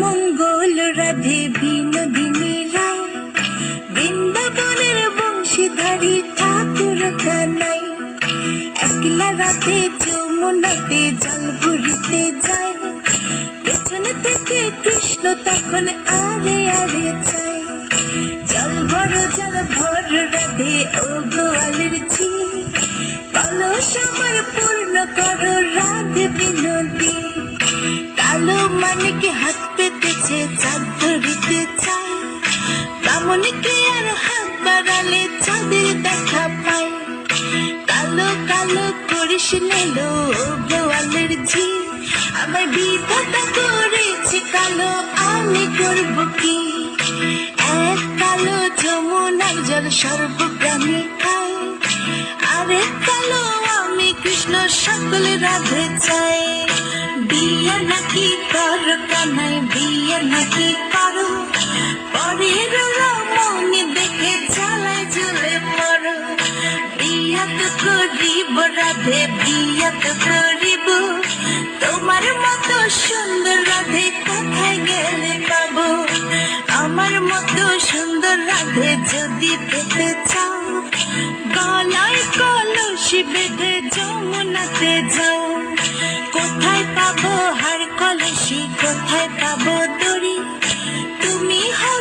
মঙ্গল রাধে বিনোদিনী রায়, বৃন্দাবনের বংশীধারী ঠাকুর কানাই। একলা রাতে যমুনাতে জল ভরিতে যায়, পেছনে থেকে কৃষ্ণ তখন আরে আরে চায়। জল ভর রাধে ও গোয়ালের ঝি, কলস আমার পূর্ণ করো রাধে বিনোদী। কালো মানিকে হাত পেতেছে চাঁদ ধরিতে চায়, বামনিকে আর হাত বাড়ালে চাঁদের দেখা পায়। কালো কালো করিস নেলো ও গোয়ালের ঝি, আমার বিধাতা করেছে কালো, আমি করব কি? এক কালো যমুনার জল সর্বপ্রাণী খায়, আরেক কালো আমি কৃষ্ণ সকল রাধে চাই। বিয়ে নাকি কর কানাই, বিয়ে নাকি করো, পরের রমণী দেখে চালায় ঝুলে পড়ো। বিয়া তো করিব রাধে, বিয়া তো করিব, তোমার মতো সুন্দর রাধে কোথায় গেলে পাবো? আমার মতো সুন্দর রাধে যদি পেতে চাও, গলায় কলসি বেঁধে যমুনাতে যাও। কোথায় পাবো হার কলসি, কোথায় পাবো দড়ি? তুমি হও